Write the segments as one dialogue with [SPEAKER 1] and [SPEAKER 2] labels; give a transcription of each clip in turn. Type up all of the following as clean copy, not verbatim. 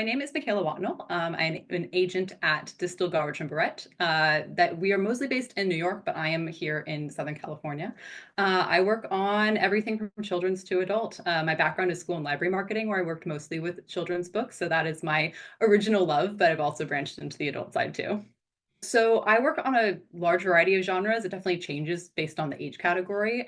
[SPEAKER 1] name is Michaela Whatnall. I'm an agent at Dystel, Goderich Bourret. That we are mostly based in New York, but I am here in Southern California. I work on everything from children's to adult. My background is school and library marketing, where I worked mostly with children's books. So that is my original love, but I've also branched into the adult side too. So I work on a large variety of genres. It definitely changes based on the age category.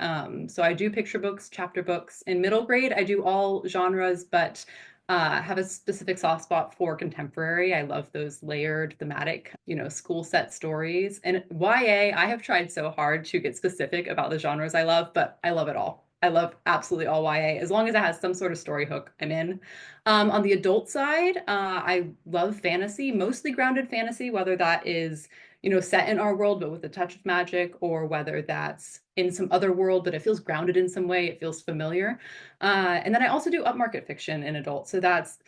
[SPEAKER 1] So I do picture books, chapter books. In middle grade, I do all genres, but have a specific soft spot for contemporary. I love those layered, thematic, school set stories. And YA, I have tried so hard to get specific about the genres I love, but I love it all. I love absolutely all YA. As long as it has some sort of story hook, I'm in. On the adult side, I love fantasy, mostly grounded fantasy, whether that is, set in our world, but with a touch of magic, or whether that's in some other world, but it feels grounded in some way, it feels familiar. And then I also do upmarket fiction in adult. So that's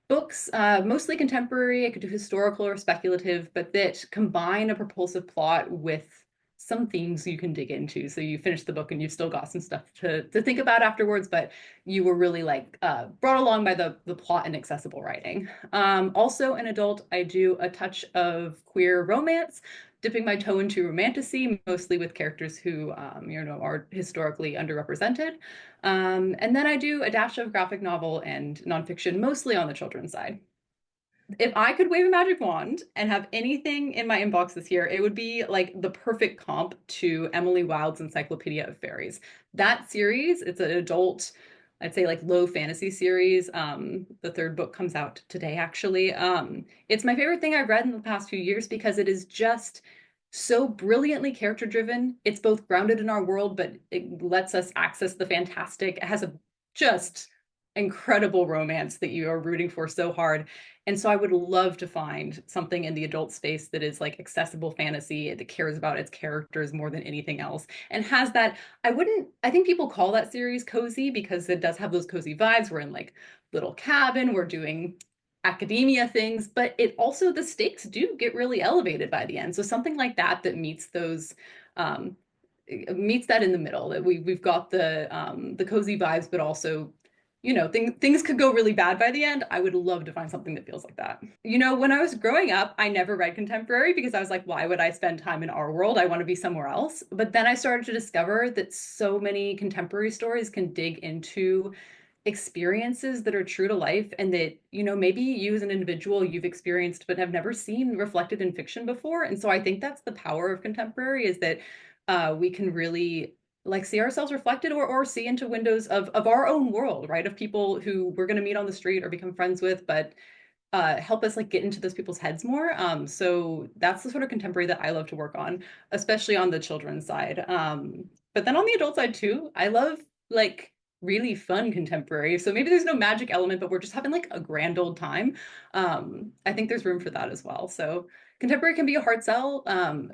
[SPEAKER 1] books, mostly contemporary. I could do historical or speculative, but that combine a propulsive plot with some themes you can dig into. So you finish the book and you've still got some stuff to think about afterwards, but you were really brought along by the plot and accessible writing. Also in adult, I do a touch of queer romance, dipping my toe into romantasy, mostly with characters who are historically underrepresented. And then I do a dash of graphic novel and nonfiction, mostly on the children's side. If I could wave a magic wand and have anything in my inbox this year, it would be like the perfect comp to Emily Wilde's Encyclopaedia of Fairies. That series, it's an adult, I'd say like low fantasy series. The third book comes out today, actually. It's my favorite thing I've read in the past few years because it is just so brilliantly character driven. It's both grounded in our world, but it lets us access the fantastic. It has a just incredible romance that you are rooting for so hard. And so I would love to find something in the adult space that is like accessible fantasy, that cares about its characters more than anything else, and has that. I think people call that series cozy because it does have those cozy vibes. We're in like little cabin, we're doing academia things, but it also, the stakes do get really elevated by the end. So something like that meets those, meets that in the middle, that we've got the cozy vibes, but also things could go really bad by the end. I would love to find something that feels like that. When I was growing up, I never read contemporary because I was like, why would I spend time in our world? I want to be somewhere else. But then I started to discover that so many contemporary stories can dig into experiences that are true to life, and that, maybe you as an individual, you've experienced but have never seen reflected in fiction before. And so I think that's the power of contemporary, is that we can really like see ourselves reflected, or see into windows of our own world, right? Of people who we're going to meet on the street or become friends with, but help us like get into those people's heads more. So that's the sort of contemporary that I love to work on, especially on the children's side. But then on the adult side too, I love like really fun contemporary. So maybe there's no magic element, but we're just having like a grand old time. I think there's room for that as well. So contemporary can be a hard sell,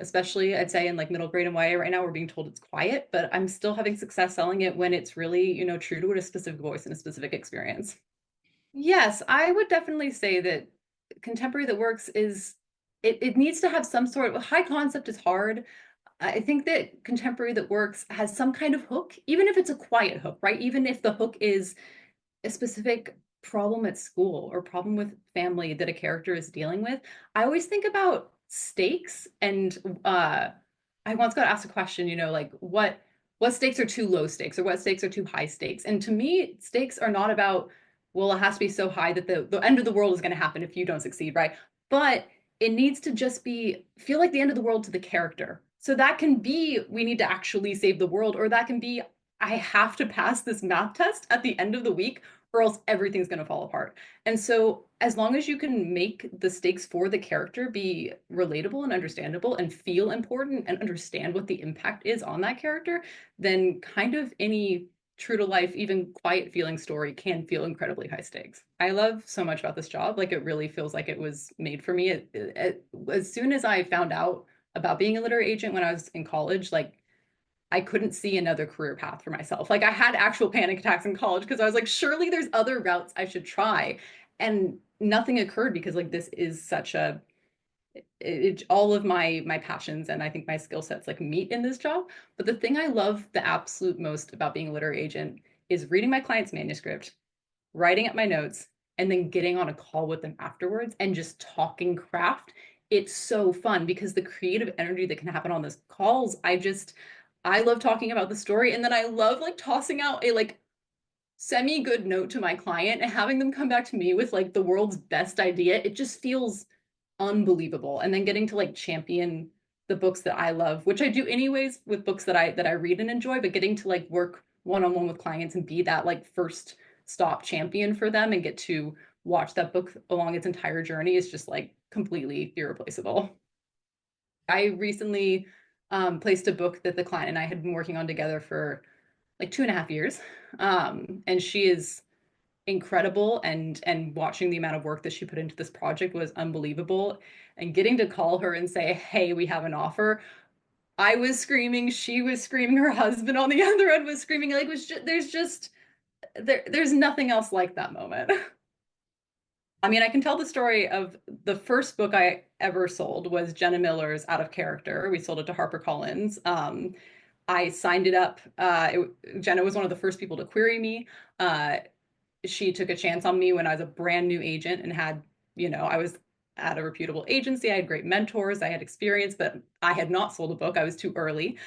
[SPEAKER 1] especially I'd say in like middle grade and YA right now, we're being told it's quiet, but I'm still having success selling it when it's really, true to a specific voice and a specific experience. Yes, I would definitely say that contemporary that works is, it needs to have some sort of high concept is hard. I think that contemporary that works has some kind of hook, even if it's a quiet hook, right? Even if the hook is a specific problem at school or problem with family that a character is dealing with. I always think about stakes, and I once got asked a question, like what stakes are too low stakes or what stakes are too high stakes. And to me, stakes are not about, well, it has to be so high that the end of the world is going to happen if you don't succeed, right? But it needs to just feel like the end of the world to the character. So that can be, we need to actually save the world, or that can be, I have to pass this math test at the end of the week, or else everything's going to fall apart. And so as long as you can make the stakes for the character be relatable and understandable and feel important and understand what the impact is on that character, then kind of any true to life, even quiet feeling story can feel incredibly high stakes. I love so much about this job. Like, it really feels like it was made for me. As soon as I found out about being a literary agent when I was in college, like, I couldn't see another career path for myself. Like, I had actual panic attacks in college because I was like, surely there's other routes I should try. And nothing occurred because like this is such a, all of my passions and I think my skill sets like meet in this job. But the thing I love the absolute most about being a literary agent is reading my client's manuscript, writing up my notes, and then getting on a call with them afterwards and just talking craft. It's so fun because the creative energy that can happen on those calls, I love talking about the story, and then I love like tossing out a like semi good note to my client and having them come back to me with like the world's best idea. It just feels unbelievable. And then getting to like champion the books that I love, which I do anyways with books that I read and enjoy, but getting to like work one-on-one with clients and be that like first stop champion for them and get to watch that book along its entire journey is just like completely irreplaceable. I recently placed a book that the client and I had been working on together for like 2.5 years. And she is incredible, and watching the amount of work that she put into this project was unbelievable. And getting to call her and say, hey, we have an offer. I was screaming, she was screaming, her husband on the other end was screaming. Like, there's nothing else like that moment. I mean, I can tell the story of the first book I ever sold was Jenna Miller's Out of Character. We sold it to HarperCollins. I signed it up. Jenna was one of the first people to query me. She took a chance on me when I was a brand new agent and had, I was at a reputable agency. I had great mentors. I had experience, but I had not sold a book. I was too early.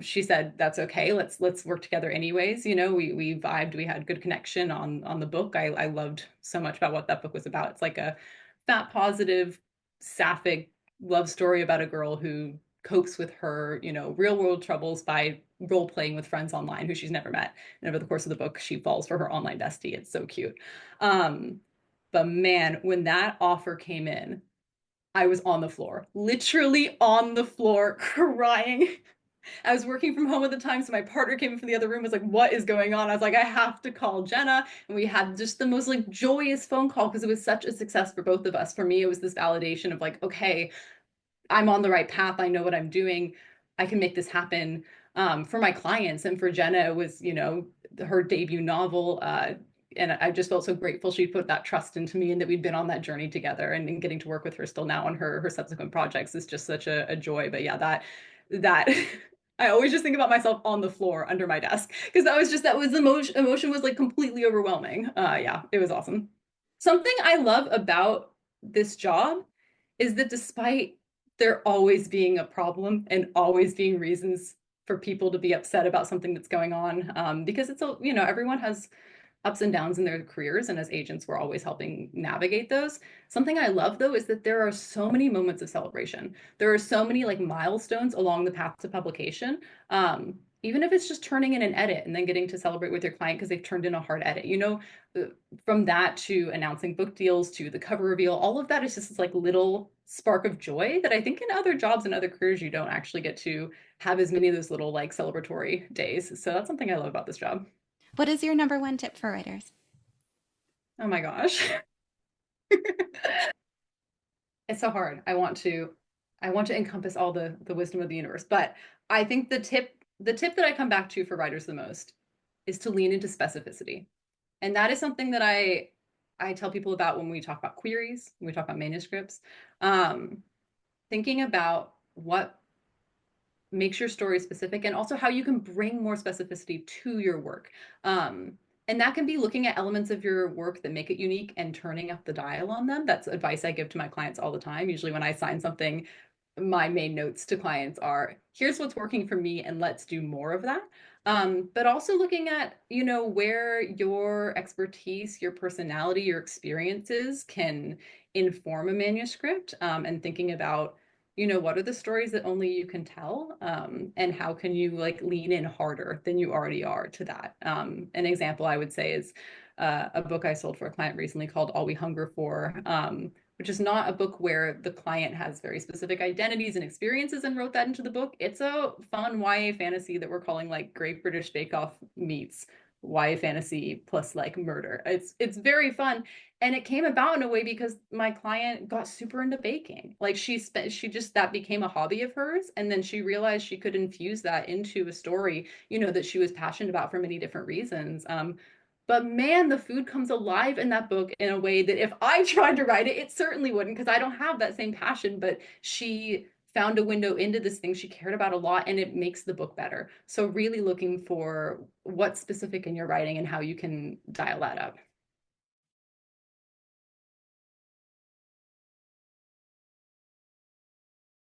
[SPEAKER 1] She said, "That's okay. Let's work together anyways." We vibed. We had good connection on the book. I loved so much about what that book was about. It's like a fat positive, sapphic love story about a girl who copes with her, real world troubles by role playing with friends online who she's never met. And over the course of the book, she falls for her online bestie. It's so cute. Um, but man, when that offer came in, I was on the floor, literally on the floor, crying. I was working from home at the time, so my partner came in from the other room, was like, "What is going on?" I was like, "I have to call Jenna." And we had just the most like joyous phone call because it was such a success for both of us. For me, it was this validation of like, okay, I'm on the right path. I know what I'm doing. I can make this happen. For my clients, and for Jenna, it was, her debut novel. And I just felt so grateful she put that trust into me and that we'd been on that journey together, and getting to work with her still now on her subsequent projects is just such a joy. But yeah, that I always just think about myself on the floor under my desk because that was the emotion was like completely overwhelming. Yeah, it was awesome. Something I love about this job is that despite there always being a problem and always being reasons for people to be upset about something that's going on, because everyone has ups and downs in their careers, and as agents we're always helping navigate those. Something I love though is that there are so many moments of celebration. There are so many like milestones along the path to publication. Even if it's just turning in an edit and then getting to celebrate with your client because they've turned in a hard edit, from that to announcing book deals to the cover reveal, all of that is just this like little spark of joy that I think in other jobs and other careers you don't actually get to have as many of those little like celebratory days. So that's something I love about this job.
[SPEAKER 2] What is your number one tip for writers?
[SPEAKER 1] Oh my gosh. It's so hard. I want to encompass all the wisdom of the universe, but I think the tip that I come back to for writers the most is to lean into specificity. And that is something that I tell people about when we talk about queries, when we talk about manuscripts. Um, Thinking about what makes your story specific and also how you can bring more specificity to your work. Um, and that can be looking at elements of your work that make it unique and turning up the dial on them. That's advice I give to my clients all the time. Usually, when I sign something, my main notes to clients are, here's what's working for me and let's do more of that. But also looking at, where your expertise, your personality, your experiences can inform a manuscript, and thinking about, what are the stories that only you can tell, and how can you like lean in harder than you already are to that. An example I would say is a book I sold for a client recently called All We Hunger For, which is not a book where the client has very specific identities and experiences and wrote that into the book. It's a fun YA fantasy that we're calling like Great British Bake Off meets YA fantasy plus like murder. It's very fun. And it came about in a way because my client got super into baking. Like she just, that became a hobby of hers. And then she realized she could infuse that into a story, that she was passionate about for many different reasons. But man, the food comes alive in that book in a way that if I tried to write it, it certainly wouldn't, because I don't have that same passion. But she found a window into this thing she cared about a lot, and it makes the book better. So really looking for what's specific in your writing and how you can dial that up.